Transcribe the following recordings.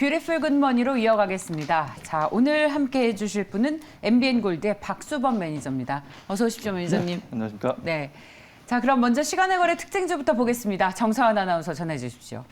뷰티풀 굿머니로 이어가겠습니다. 자, 오늘 함께 해주실 분은 MBN골드의 박수범 매니저입니다. 어서 오십시오, 매니저님. 네, 안녕하십니까. 네. 자, 그럼 먼저 시간의 거래 특징주부터 보겠습니다. 정서환 아나운서 전해 주십시오.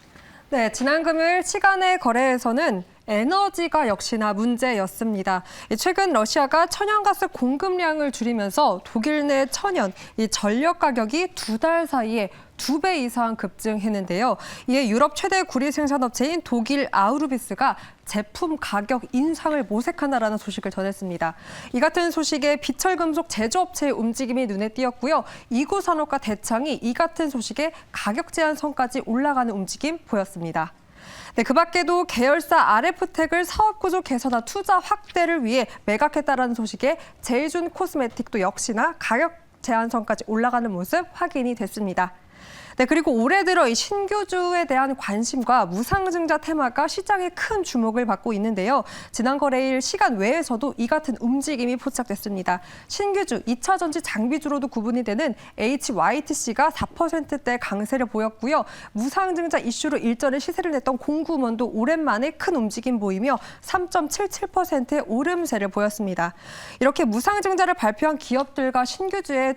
네, 지난 금요일 시간의 거래에서는 에너지가 역시나 문제였습니다. 최근 러시아가 천연가스 공급량을 줄이면서 독일 내 천연, 이 전력 가격이 2달 사이에 2배 이상 급증했는데요. 이에 유럽 최대 구리 생산업체인 독일 아우루비스가 제품 가격 인상을 모색한다라는 소식을 전했습니다. 이 같은 소식에 비철금속 제조업체의 움직임이 눈에 띄었고요. 이구산업과 대창이 이 같은 소식에 가격 제한선까지 올라가는 움직임 보였습니다. 네, 그 밖에도 계열사 RF텍을 사업구조 개선과 투자 확대를 위해 매각했다라는 소식에 제이준 코스메틱도 역시나 가격 제한선까지 올라가는 모습 확인이 됐습니다. 네, 그리고 올해 들어 이 신규주에 대한 관심과 무상증자 테마가 시장에 큰 주목을 받고 있는데요. 지난 거래일 시간 외에서도 이 같은 움직임이 포착됐습니다. 신규주, 2차 전지 장비주로도 구분이 되는 HYTC가 4%대 강세를 보였고요. 무상증자 이슈로 일전에 시세를 냈던 공구먼도 오랜만에 큰 움직임 보이며 3.77%의 오름세를 보였습니다. 이렇게 무상증자를 발표한 기업들과 신규주의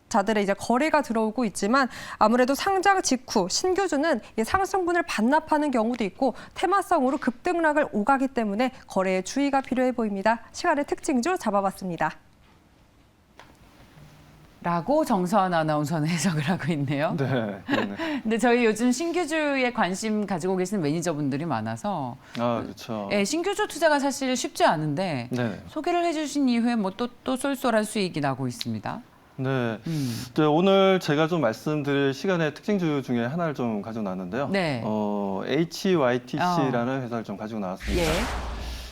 자들의 이제 거래가 들어오고 있지만 아무래도 상장 직후 신규주는 상승분을 반납하는 경우도 있고 테마성으로 급등락을 오가기 때문에 거래에 주의가 필요해 보입니다. 시간의 특징주 잡아봤습니다. 라고 정서환 아나운서는 해석을 하고 있네요. 네. 근데 저희 요즘 신규주에 관심 가지고 계시는 매니저분들이 많아서 그렇죠. 네, 신규주 투자가 사실 쉽지 않은데 네. 소개를 해주신 이후에 뭐 또 쏠쏠한 수익이 나고 있습니다. 네. 네, 오늘 제가 좀 말씀드릴 시간의 특징주 중에 하나를 좀 가지고 나왔는데요. 네. HYTC라는 회사를 좀 가지고 나왔습니다. 예.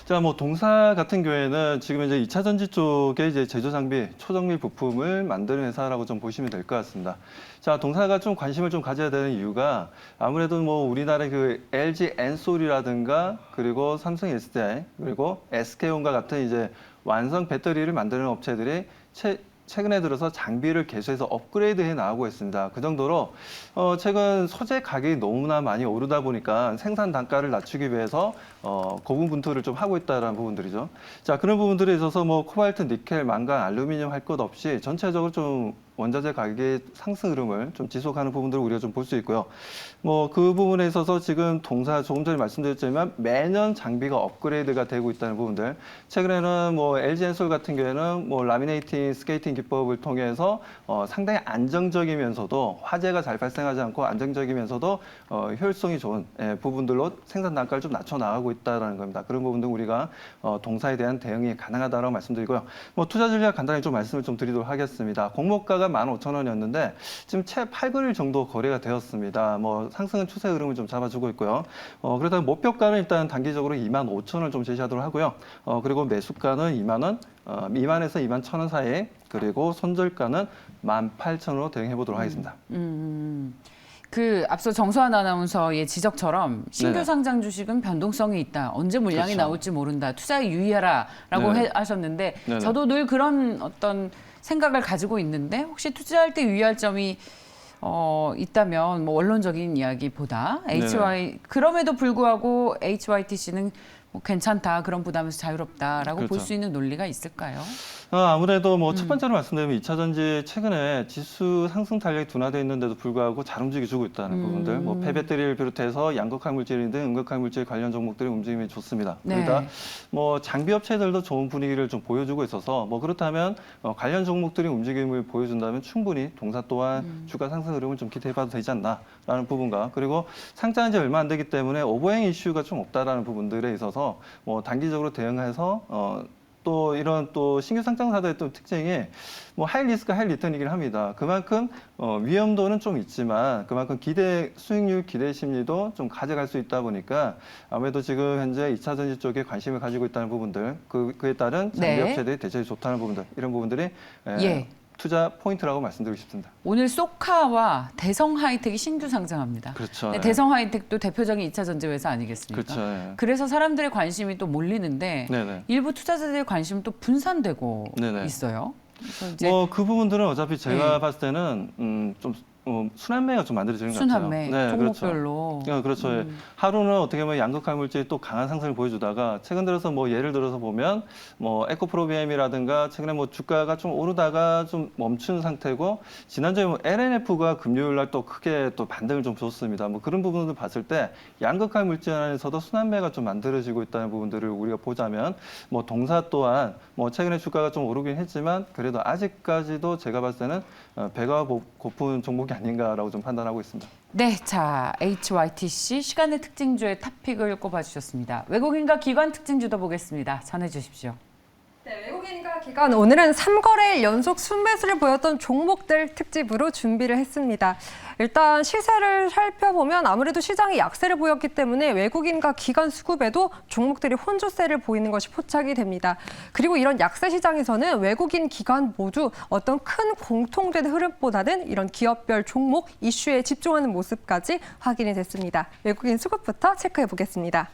자, 뭐 동사 같은 경우에는 지금 이제 2차 전지 쪽에 이제 제조 장비, 초정밀 부품을 만드는 회사라고 좀 보시면 될 것 같습니다. 자, 동사가 좀 관심을 좀 가져야 되는 이유가 아무래도 뭐 우리나라의 그 LG 엔솔이라든가 그리고 삼성 SDI 그리고 SK온과 같은 이제 완성 배터리를 만드는 업체들이 최근에 들어서 장비를 계속해서 업그레이드해 나가고 있습니다. 그 정도로 최근 소재 가격이 너무나 많이 오르다 보니까 생산 단가를 낮추기 위해서 고군분투를 좀 하고 있다는 부분들이죠. 자, 그런 부분들에 있어서 뭐 코발트, 니켈, 망간, 알루미늄 할 것 없이 전체적으로 좀 원자재 가격의 상승 흐름을 좀 지속하는 부분들을 우리가 좀 볼 수 있고요. 뭐 그 부분에 있어서 지금 동사 조금 전에 말씀드렸지만 매년 장비가 업그레이드가 되고 있다는 부분들. 최근에는 뭐 LG 엔솔 같은 경우에는 뭐 라미네이팅, 스케이팅 기법을 통해서 상당히 안정적이면서도 화재가 잘 발생하지 않고 안정적이면서도 효율성이 좋은 부분들로 생산 단가를 좀 낮춰 나가고 있다는 겁니다. 그런 부분들 우리가 동사에 대한 대응이 가능하다고 말씀드리고요. 뭐 투자 전략 간단히 좀 말씀을 좀 드리도록 하겠습니다. 공모가가 15,000원이었는데 지금 채 8거래일 정도 거래가 되었습니다. 뭐 상승은 추세 흐름을 좀 잡아주고 있고요. 그러다 목표가는 일단 단기적으로 25,000원을 좀 제시하도록 하고요. 그리고 매수가는 2만 원, 2만에서 2만 1,000원 사이, 그리고 손절가는 18,000원으로 대응해 보도록 하겠습니다. 그 앞서 정서환 아나운서의 지적처럼 신규 네네. 상장 주식은 변동성이 있다. 언제 물량이 그렇죠. 나올지 모른다. 투자에 유의하라라고 네네. 하셨는데 네네. 저도 늘 그런 어떤 생각을 가지고 있는데 혹시 투자할 때 유의할 점이 있다면 뭐 원론적인 이야기보다 그럼에도 불구하고 HYTC는 뭐 괜찮다, 그런 부담에서 자유롭다라고 볼 그렇죠. 수 있는 논리가 있을까요? 아무래도 뭐 첫 번째로 말씀드리면 2차 전지 최근에 지수 상승 탄력이 둔화되어 있는데도 불구하고 잘 움직여주고 있다는 부분들, 뭐 폐배터리를 비롯해서 양극화 물질 등 음극화 물질 관련 종목들의 움직임이 좋습니다. 네. 그러다 뭐 장비 업체들도 좋은 분위기를 좀 보여주고 있어서 뭐 그렇다면 관련 종목들이 움직임을 보여준다면 충분히 동사 또한 주가 상승 흐름을 좀 기대해봐도 되지 않나라는 부분과, 그리고 상장한 지 얼마 안 되기 때문에 오버행 이슈가 좀 없다라는 부분들에 있어서 뭐 단기적으로 대응해서 또 이런 또 신규 상장사들의 또 특징이 뭐 하이 리스크 하이 리턴이긴 합니다. 그만큼 위험도는 좀 있지만 그만큼 수익률 기대 심리도 좀 가져갈 수 있다 보니까 아무래도 지금 현재 2차 전지 쪽에 관심을 가지고 있다는 부분들, 그에 따른 장비 업체들이 대체로 좋다는 부분들, 이런 부분들이 투자 포인트라고 말씀드리고 싶습니다. 오늘 소카와 대성 하이텍이 신규 상장합니다. 그렇죠. 대성 하이텍도 대표적인 2차 전지 회사 아니겠습니까? 그렇죠. 예. 그래서 사람들의 관심이 또 몰리는데 네네. 일부 투자자들의 관심은 또 분산되고 네네. 있어요. 그래서 이제 뭐 그 부분들은 어차피 제가 봤을 때는 좀 순환매가 좀 만들어지는 것 같아요. 순환매, 네, 종목별로. 그렇죠. 그렇죠. 하루는 어떻게 보면 양극화 물질이 또 강한 상승을 보여주다가 최근 들어서 뭐 예를 들어서 보면 뭐 에코프로비엠이라든가 최근에 뭐 주가가 좀 오르다가 좀 멈춘 상태고 지난주에 뭐 LNF가 금요일 날 또 크게 또 반등을 좀 줬습니다. 뭐 그런 부분을 봤을 때 양극화 물질 안에서도 순환매가 좀 만들어지고 있다는 부분들을 우리가 보자면 뭐 동사 또한 뭐 최근에 주가가 좀 오르긴 했지만 그래도 아직까지도 제가 봤을 때는 배가 고픈 종목이 아닌가라고 좀 판단하고 있습니다. 네, 자 HYTC 시간의 특징주의 탑픽을 꼽아주셨습니다. 외국인과 기관 특징주도 보겠습니다. 전해주십시오. 네, 외국인과 기관 오늘은 3거래일 연속 순매수를 보였던 종목들 특집으로 준비를 했습니다. 일단 시세를 살펴보면 아무래도 시장이 약세를 보였기 때문에 외국인과 기관 수급에도 종목들이 혼조세를 보이는 것이 포착이 됩니다. 그리고 이런 약세 시장에서는 외국인, 기관 모두 어떤 큰 공통된 흐름보다는 이런 기업별 종목, 이슈에 집중하는 모습까지 확인이 됐습니다. 외국인 수급부터 체크해 보겠습니다.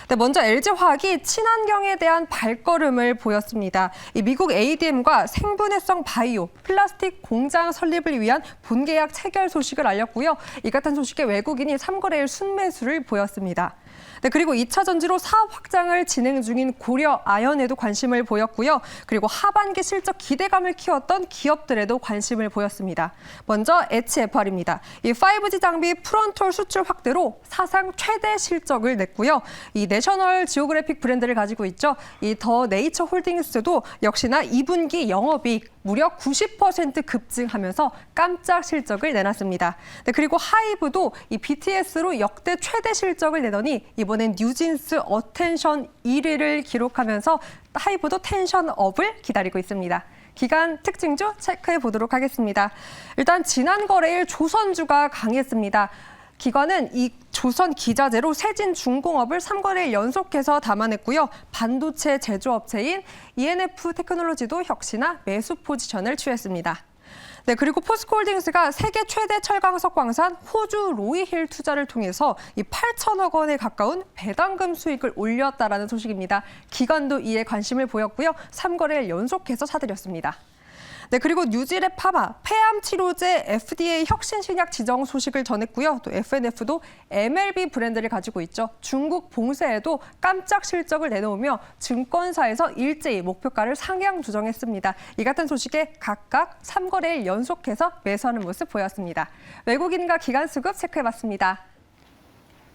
네, 먼저 LG화학이 친환경에 대한 발걸음을 보였습니다. 이 미국 ADM과 생분해성 바이오, 플라스틱 공장 설립을 위한 본계약 체결 소식을 알렸고요. 이 같은 소식에 외국인이 3거래일 순매수를 보였습니다. 네, 그리고 2차 전지로 사업 확장을 진행 중인 고려 아연에도 관심을 보였고요. 그리고 하반기 실적 기대감을 키웠던 기업들에도 관심을 보였습니다. 먼저 HFR입니다. 이 5G 장비 프론톨 수출 확대로 사상 최대 실적을 냈고요. 이 내셔널 지오그래픽 브랜드를 가지고 있죠. 이 더 네이처 홀딩스도 역시나 2분기 영업이익 무려 90% 급증하면서 깜짝 실적을 내놨습니다. 네, 그리고 하이브도 이 BTS로 역대 최대 실적을 내더니 이번엔 뉴진스 어텐션 1위를 기록하면서 하이브도 텐션업을 기다리고 있습니다. 기간 특징주 체크해 보도록 하겠습니다. 일단 지난 거래일 조선주가 강했습니다. 기관은 이 조선 기자재로 세진중공업을 3거래일 연속해서 담아냈고요. 반도체 제조업체인 ENF 테크놀로지도 역시나 매수 포지션을 취했습니다. 네, 그리고 포스코홀딩스가 세계 최대 철강석 광산 호주 로이힐 투자를 통해서 이 8천억 원에 가까운 배당금 수익을 올렸다라는 소식입니다. 기관도 이에 관심을 보였고요. 3거래일 연속해서 사들였습니다. 네, 그리고 뉴질랩 파마, 폐암 치료제 FDA 혁신 신약 지정 소식을 전했고요. 또 FNF도 MLB 브랜드를 가지고 있죠. 중국 봉쇄에도 깜짝 실적을 내놓으며 증권사에서 일제히 목표가를 상향 조정했습니다. 이 같은 소식에 각각 3거래일 연속해서 매수하는 모습 보였습니다. 외국인과 기관 수급 체크해봤습니다.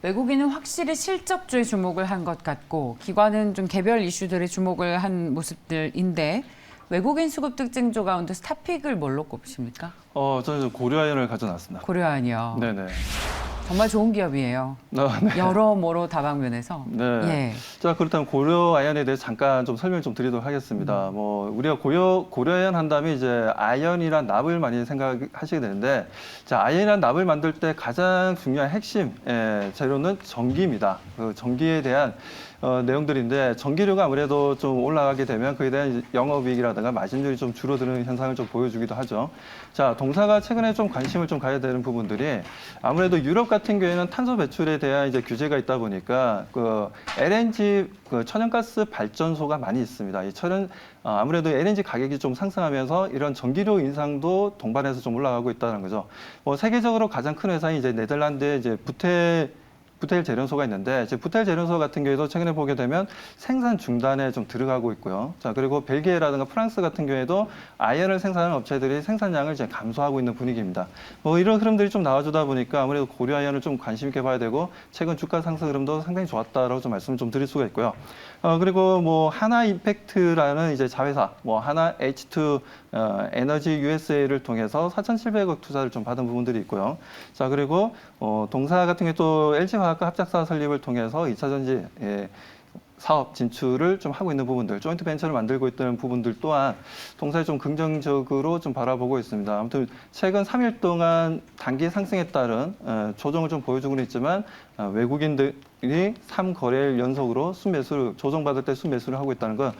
외국인은 확실히 실적주에 주목을 한 것 같고 기관은 좀 개별 이슈들에 주목을 한 모습들인데 외국인 수급 특징주 가운데 스탑픽을 뭘로 꼽으십니까? 저는 좀 고려아연을 가져놨습니다. 고려아연이요. 네네. 정말 좋은 기업이에요. 네. 여러모로 다방면에서. 네. 예. 자, 그렇다면 고려아연에 대해서 잠깐 좀 설명 좀 드리도록 하겠습니다. 뭐 우리가 고려아연 한다면 이제 아연이란 납을 많이 생각하시게 되는데, 자, 아연이란 납을 만들 때 가장 중요한 핵심 재료는 전기입니다. 그 전기에 대한 내용들인데 전기료가 아무래도 좀 올라가게 되면 그에 대한 영업이익이라든가 마진율이 좀 줄어드는 현상을 좀 보여주기도 하죠. 자, 동사가 최근에 좀 관심을 좀 가야 되는 부분들이 아무래도 유럽 같은 경우에는 탄소 배출에 대한 이제 규제가 있다 보니까 그 LNG 그 천연가스 발전소가 많이 있습니다. 이 아무래도 LNG 가격이 좀 상승하면서 이런 전기료 인상도 동반해서 좀 올라가고 있다는 거죠. 뭐 세계적으로 가장 큰 회사인 이제 네덜란드의 이제 부텔 재련소가 있는데 이제 부텔 재련소 같은 경우에도 최근에 보게 되면 생산 중단에 좀 들어가고 있고요. 자, 그리고 벨기에라든가 프랑스 같은 경우에도 아연을 생산하는 업체들이 생산량을 이제 감소하고 있는 분위기입니다. 뭐 이런 흐름들이 좀 나와주다 보니까 아무래도 고려 아연을 좀 관심 있게 봐야 되고 최근 주가 상승 흐름도 상당히 좋았다라고 좀 말씀을 좀 드릴 수가 있고요. 그리고 뭐 하나 임팩트라는 이제 자회사, 뭐 하나 H2 에너지 USA를 통해서 4,700억 투자를 좀 받은 부분들이 있고요. 자, 그리고 동사 같은 경우 또 LG화학과 합작사 설립을 통해서 2차 전지 사업 진출을 좀 하고 있는 부분들, 조인트 벤처를 만들고 있다는 부분들 또한 동사에 좀 긍정적으로 좀 바라보고 있습니다. 아무튼 최근 3일 동안 단기 상승에 따른 조정을 좀 보여주고는 있지만 외국인들이 3거래일 연속으로 조정받을 때 순매수를 하고 있다는 건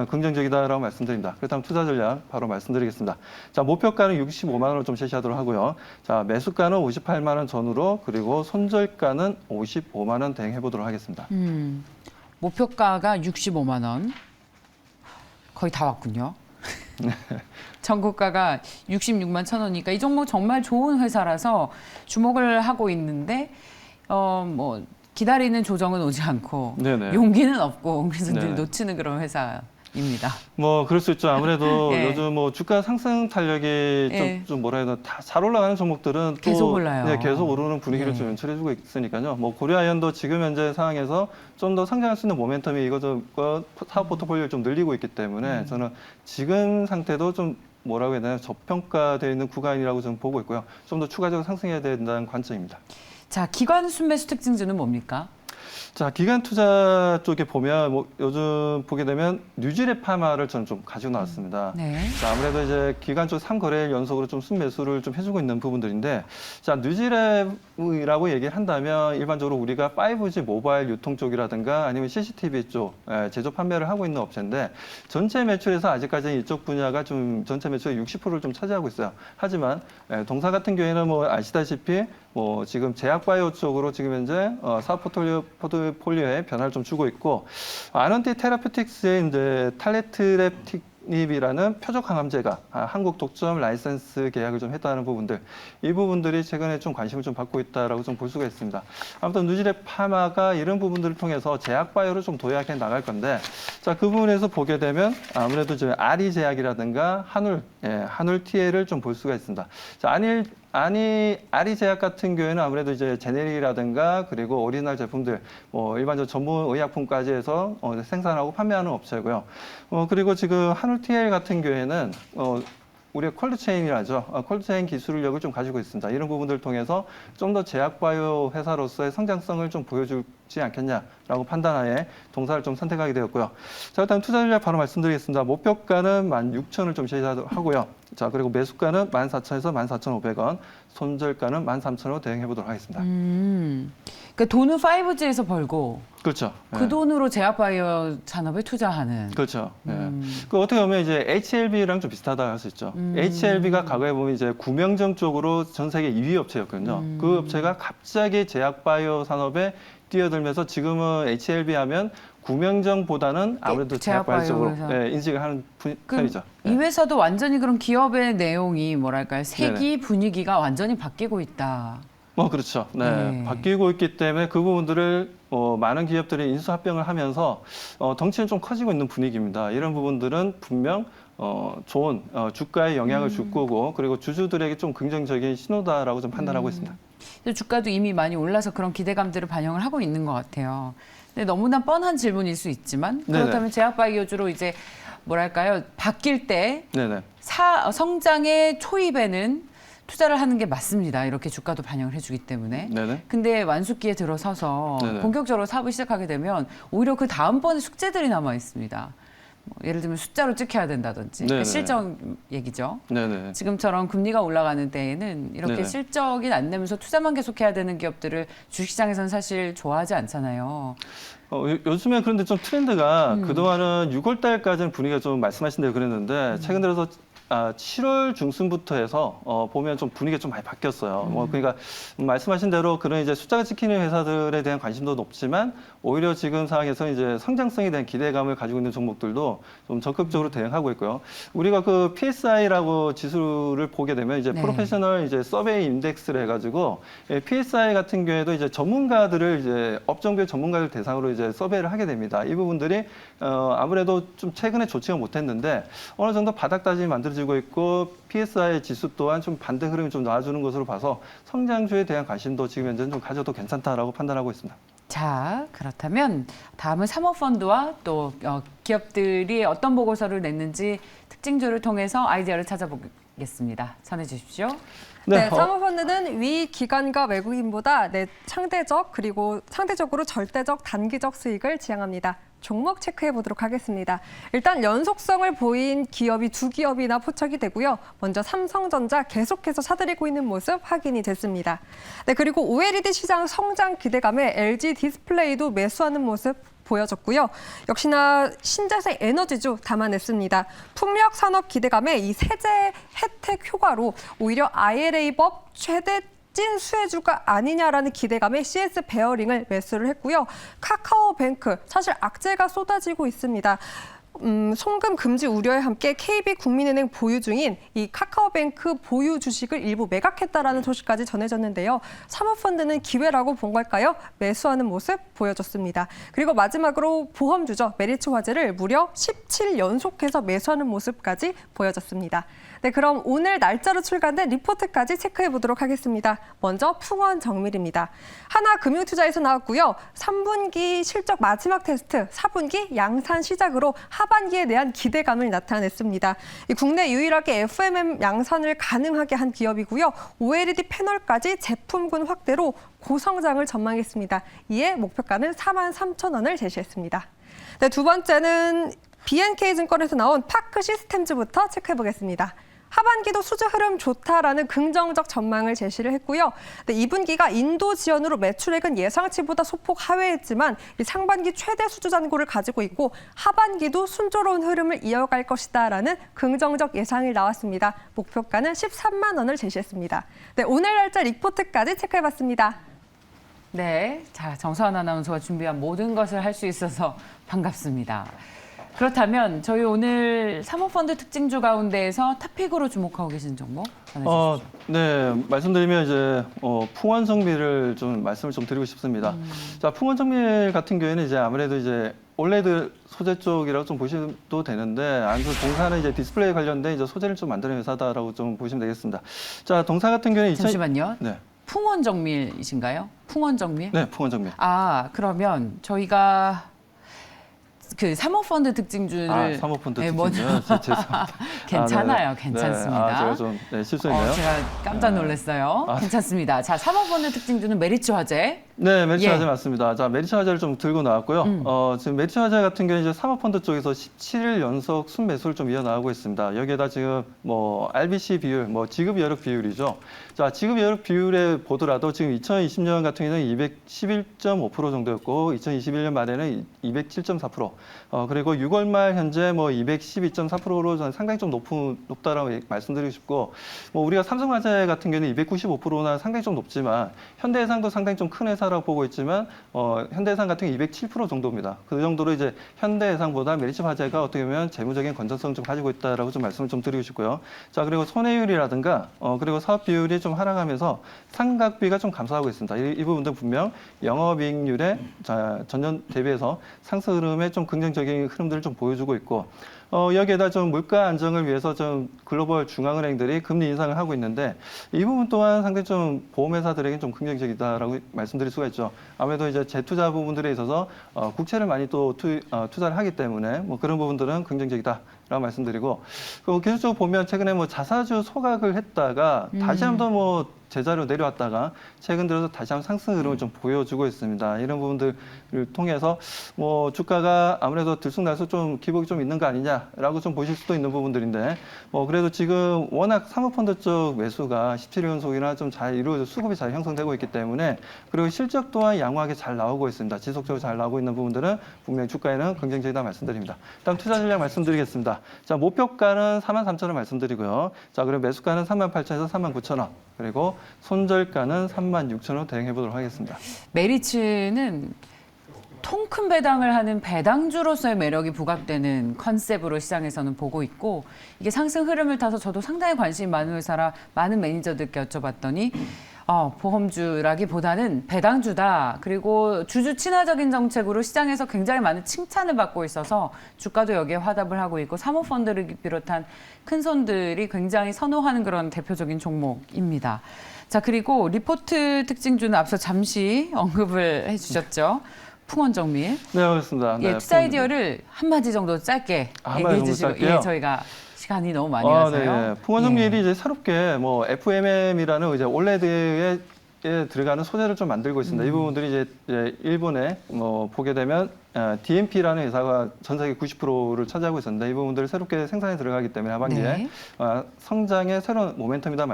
긍정적이다라고 말씀드립니다. 그렇다면 투자 전략 바로 말씀드리겠습니다. 자, 목표가는 65만 원을 좀 제시하도록 하고요. 자, 매수가는 58만 원 전후로 그리고 손절가는 55만 원 대행해 보도록 하겠습니다. 목표가가 65만 원. 거의 다 왔군요. 전고가가 66만 1,000원이니까 이 종목 정말 좋은 회사라서 주목을 하고 있는데 뭐 기다리는 조정은 오지 않고 네네. 용기는 없고 그래서 늘 네네. 놓치는 그런 회사입니다. 뭐 그럴 수 있죠. 아무래도 예. 요즘 뭐 주가 상승 탄력이 예. 좀 뭐라 해야 되나 다 잘 올라가는 종목들은 또 계속 올라요. 네, 계속 오르는 분위기를 예. 좀 연출해주고 있으니까요. 뭐 고려아연도 지금 현재 상황에서 좀 더 성장할 수 있는 모멘텀이 이것저것 사업 포트폴리오를 좀 늘리고 있기 때문에 저는 지금 상태도 좀 뭐라고 해야 되나 저평가되어 있는 구간이라고 저는 보고 있고요. 좀 더 추가적으로 상승해야 된다는 관점입니다. 자, 기관 순매수 특징주는 뭡니까? 자, 기관 투자 쪽에 보면 뭐 요즘 보게 되면 뉴질랩 파마를 저는 좀 가지고 나왔습니다. 네. 자, 아무래도 이제 기관 쪽 3거래일 연속으로 좀 순매수를 좀 해주고 있는 부분들인데, 자, 뉴질랩이라고 얘기를 한다면 일반적으로 우리가 5G 모바일 유통 쪽이라든가 아니면 CCTV 쪽 제조 판매를 하고 있는 업체인데, 전체 매출에서 아직까지는 이쪽 분야가 좀 전체 매출의 60%를 좀 차지하고 있어요. 하지만 동사 같은 경우에는 뭐 아시다시피 뭐 지금 제약바이오 쪽으로 지금 현재 사업 포트폴리오에 변화를 좀 주고 있고, 아넌티 테라피틱스의 이제 탈레트랩틱닙이라는 표적 항암제가 한국 독점 라이센스 계약을 좀 했다는 부분들, 이 부분들이 최근에 좀 관심을 좀 받고 있다라고 좀 볼 수가 있습니다. 아무튼 뉴질랩 파마가 이런 부분들을 통해서 제약바이오를 좀 도약해 나갈 건데, 자, 그 부분에서 보게 되면 아무래도 이제 아리 제약이라든가 한울 TL을 좀 볼 수가 있습니다. 자, 아리 제약 같은 경우에는 아무래도 이제 제네릭이라든가 그리고 오리지널 제품들, 뭐 일반적으로 전문 의약품까지 해서 생산하고 판매하는 업체고요. 그리고 지금 한울 TL 같은 경우에는 우리가 콜드체인이라죠. 콜드체인 기술력을 좀 가지고 있습니다. 이런 부분들을 통해서 좀 더 제약바이오 회사로서의 성장성을 좀 보여주지 않겠냐라고 판단하에 동사를 좀 선택하게 되었고요. 자, 일단 투자 전략 바로 말씀드리겠습니다. 목표가는 16,000을 좀 제시하고요. 자, 그리고 매수가는 14,000에서 14,500원, 손절가는 13,000으로 대응해 보도록 하겠습니다. 그러니까 돈은 5G에서 벌고 그렇죠. 그 예. 돈으로 제약바이오 산업에 투자하는. 그렇죠. 예. 그 어떻게 보면 이제 HLB랑 좀 비슷하다 할 수 있죠. HLB가 과거에 보면 이제 구명정 쪽으로 전 세계 2위 업체였거든요. 그 업체가 갑자기 제약바이오 산업에 뛰어들면서 지금은 HLB 하면 구명정보다는 아무래도 제약바이오 쪽으로 제약바이오에서. 인식을 하는 편이죠. 이 회사도 완전히 그런 기업의 내용이 뭐랄까요? 색이 네네. 분위기가 완전히 바뀌고 있다. 그렇죠. 네. 네. 바뀌고 있기 때문에 그 부분들을 많은 기업들이 인수합병을 하면서 덩치는 좀 커지고 있는 분위기입니다. 이런 부분들은 분명 좋은 주가에 영향을 줄 거고, 그리고 주주들에게 좀 긍정적인 신호다라고 좀 판단하고 있습니다. 주가도 이미 많이 올라서 그런 기대감들을 반영을 하고 있는 것 같아요. 근데 너무나 뻔한 질문일 수 있지만 그렇다면 네네. 제약바이오주로 이제 뭐랄까요? 바뀔 때 네네. 성장의 초입에는 투자를 하는 게 맞습니다. 이렇게 주가도 반영을 해주기 때문에. 네네. 근데 완숙기에 들어서서 네네. 본격적으로 사업을 시작하게 되면 오히려 그 다음번에 숙제들이 남아 있습니다. 뭐 예를 들면 숫자로 찍혀야 된다든지 네네. 실적 얘기죠. 네네. 지금처럼 금리가 올라가는 때에는 이렇게 네네. 실적이 안 내면서 투자만 계속해야 되는 기업들을 주식시장에서는 사실 좋아하지 않잖아요. 요즘에 그런데 좀 트렌드가 그동안은 6월 달까지는 분위기가 좀 말씀하신 대로 그랬는데 최근 들어서 7월 중순부터 해서 보면 좀 분위기가 좀 많이 바뀌었어요. 그러니까 말씀하신 대로 그런 이제 숫자가 찍히는 회사들에 대한 관심도 높지만 오히려 지금 상황에서 이제 성장성에 대한 기대감을 가지고 있는 종목들도 좀 적극적으로 대응하고 있고요. 우리가 그 PSI라고 지수를 보게 되면 이제 네. 프로페셔널 이제 서베이 인덱스를 해가지고 PSI 같은 경우에도 이제 전문가들을 이제 업종별 전문가들 대상으로 이제 서베이를 하게 됩니다. 이 부분들이 아무래도 좀 최근에 좋지가 못했는데 어느 정도 바닥다짐이 만들어지고 있고 PSI 지수 또한 좀 반등 흐름이 좀 나와주는 것으로 봐서 성장주에 대한 관심도 지금 현재는 좀 가져도 괜찮다라고 판단하고 있습니다. 자, 그렇다면 다음은 사모펀드와 또 기업들이 어떤 보고서를 냈는지 특징주를 통해서 아이디어를 찾아보겠습니다. 전해 주십시오. 네, 사모펀드는 위 기관과 외국인보다 상대적으로 절대적 단기적 수익을 지향합니다. 종목 체크해 보도록 하겠습니다. 일단 연속성을 보인 기업이 2기업이나 포착이 되고요. 먼저 삼성전자 계속해서 사들이고 있는 모습 확인이 됐습니다. 네, 그리고 OLED 시장 성장 기대감에 LG 디스플레이도 매수하는 모습 보여졌고요. 역시나 신재생 에너지주 담아냈습니다. 풍력 산업 기대감에 이 세제 혜택 효과로 오히려 IRA법 최대 찐 수혜주가 아니냐라는 기대감에 CS 베어링을 매수를 했고요. 카카오뱅크 사실 악재가 쏟아지고 있습니다. 송금 금지 우려에 함께 KB국민은행 보유 중인 이 카카오뱅크 보유 주식을 일부 매각했다라는 소식까지 전해졌는데요. 사모펀드는 기회라고 본 걸까요? 매수하는 모습 보여줬습니다. 그리고 마지막으로 보험주죠. 메리츠화재를 무려 17연속해서 매수하는 모습까지 보여졌습니다. 네, 그럼 오늘 날짜로 출간된 리포트까지 체크해 보도록 하겠습니다. 먼저 풍원정밀입니다. 하나금융투자에서 나왔고요. 3분기 실적 마지막 테스트, 4분기 양산 시작으로 하반기에 대한 기대감을 나타냈습니다. 국내 유일하게 FMM 양산을 가능하게 한 기업이고요. OLED 패널까지 제품군 확대로 고성장을 전망했습니다. 이에 목표가는 43,000원을 제시했습니다. 네, 두 번째는 BNK증권에서 나온 파크 시스템즈부터 체크해 보겠습니다. 하반기도 수주 흐름 좋다라는 긍정적 전망을 제시를 했고요. 2분기가 인도 지원으로 매출액은 예상치보다 소폭 하회했지만 상반기 최대 수주 잔고를 가지고 있고 하반기도 순조로운 흐름을 이어갈 것이다라는 긍정적 예상이 나왔습니다. 목표가는 13만 원을 제시했습니다. 네, 오늘 날짜 리포트까지 체크해봤습니다. 네, 자 정서원 아나운서가 준비한 모든 것을 할 수 있어서 반갑습니다. 그렇다면 저희 오늘 사모펀드 특징주 가운데에서 탑픽으로 주목하고 계신 종목 전해주시죠. 네, 말씀드리면 이제 풍원정밀을 좀 말씀을 좀 드리고 싶습니다. 자, 풍원정밀 같은 경우에는 이제 아무래도 이제 올레드 소재 쪽이라고 좀 보셔도 되는데, 안에서 동사는 이제 디스플레이 관련된 이제 소재를 좀 만드는 회사다라고 좀 보시면 되겠습니다. 자, 동사 같은 경우에는 잠시만요. 네, 풍원정밀이신가요? 풍원정밀? 네, 풍원정밀. 아, 그러면 저희가 그 사모펀드 특징주를 사모펀드 네, 특징주요? 죄송합니다. 괜찮아요. 네. 괜찮습니다. 네, 제가 좀 실수했네요. 제가 깜짝 놀랐어요. 괜찮습니다. 자, 사모펀드 특징주는 메리츠화재. 네, 메리츠화재 예. 맞습니다. 자, 메리츠화재를 좀 들고 나왔고요. 지금 메리츠화재 같은 경우는 이제 사모펀드 쪽에서 17일 연속 순매수를 좀 이어나가고 있습니다. 여기에다 지금 뭐 RBC 비율, 뭐 지급 여력 비율이죠. 자, 지급 여력 비율에 보더라도 지금 2020년 같은 경우는 211.5% 정도였고, 2021년 말에는 207.4%. 그리고 6월 말 현재 뭐 212.4%로 저는 상당히 좀 높다라고 말씀드리고 싶고, 뭐 우리가 삼성화재 같은 경우는 295%나 상당히 좀 높지만, 현대해상도 상당히 좀 큰 회사라고 보고 있지만, 현대해상 같은 경우 207% 정도입니다. 그 정도로 이제 현대해상보다 메리츠화재가 어떻게 보면 재무적인 건전성 좀 가지고 있다라고 좀 말씀을 좀 드리고 싶고요. 자, 그리고 손해율이라든가, 그리고 사업 비율이 좀 하락하면서 상각비가 좀 감소하고 있습니다. 이 부분도 분명 영업이익률의 전년 대비해서 상승 흐름에 좀 긍정적인 흐름들을 좀 보여주고 있고, 여기에다 좀 물가 안정을 위해서 좀 글로벌 중앙은행들이 금리 인상을 하고 있는데, 이 부분 또한 상당히 좀 보험회사들에게 좀 긍정적이다라고 말씀드릴 수가 있죠. 아무래도 이제 재투자 부분들에 있어서 국채를 많이 또 투자를 하기 때문에 뭐 그런 부분들은 긍정적이다라고 말씀드리고, 계속적으로 보면 최근에 뭐 자사주 소각을 했다가 다시 한번 뭐 제자리로 내려왔다가 최근 들어서 다시 한번 상승 흐름을 좀 보여주고 있습니다. 이런 부분들을 통해서 뭐 주가가 아무래도 들쑥날쑥 좀 기복이 좀 있는 거 아니냐라고 좀 보실 수도 있는 부분들인데, 그래도 지금 워낙 사모펀드 쪽 매수가 17일 연속이나 좀 잘 이루어져 수급이 잘 형성되고 있기 때문에, 그리고 실적 또한 양호하게 잘 나오고 있습니다. 지속적으로 잘 나오고 있는 부분들은 분명히 주가에는 긍정적이다 말씀드립니다. 다음 투자 전략 말씀드리겠습니다. 자, 목표가는 43,000원 말씀드리고요. 자, 그리고 매수가는 38,000원에서 39,000원. 그리고 손절가는 36,000원 대응해 보도록 하겠습니다. 메리츠는 통 큰 배당을 하는 배당주로서의 매력이 부각되는 컨셉으로 시장에서는 보고 있고, 이게 상승 흐름을 타서 저도 상당히 관심이 많은 회사라 많은 매니저들께 여쭤봤더니 보험주라기보다는 배당주다. 그리고 주주 친화적인 정책으로 시장에서 굉장히 많은 칭찬을 받고 있어서 주가도 여기에 화답을 하고 있고, 사모펀드를 비롯한 큰 손들이 굉장히 선호하는 그런 대표적인 종목입니다. 자, 그리고 리포트 특징주는 앞서 잠시 언급을 해주셨죠. 풍원정밀. 네, 그렇습니다. 예, 투자 아이디어를 한마디 정도 짧게 얘기해 주시고, 예, 저희가 시간이 너무 많이 가서요. 네. 풍원정밀이 이제 새롭게 뭐 FMM이라는 이제 올레드에 들어가는 소재를 좀 만들고 있습니다. 이 부분들이 이제 일본에 뭐 보게 되면 DMP라는 회사가 전 세계 90%를 차지하고 있었는데, 이 부분들을 새롭게 생산에 들어가기 때문에 하반기에 네. 성장의 새로운 모멘텀이다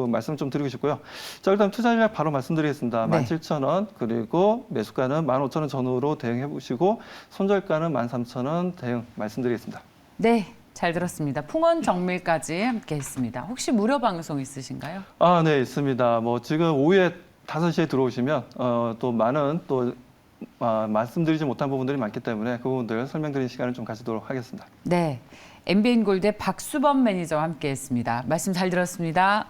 말씀 좀 드리고 싶고요. 자, 일단 투자 전략 바로 말씀드리겠습니다. 네. 17,000원, 그리고 매수가는 15,000원 전후로 대응해 보시고, 손절가는 13,000원 대응 말씀드리겠습니다. 네, 잘 들었습니다. 풍원정밀까지 함께했습니다. 혹시 무료 방송 있으신가요? 네, 있습니다. 뭐 지금 오후에 5시에 들어오시면 또 많은 또 말씀드리지 못한 부분들이 많기 때문에 그 부분들 설명드리는 시간을 좀 가지도록 하겠습니다. 네, MBN골드의 박수범 매니저와 함께했습니다. 말씀 잘 들었습니다.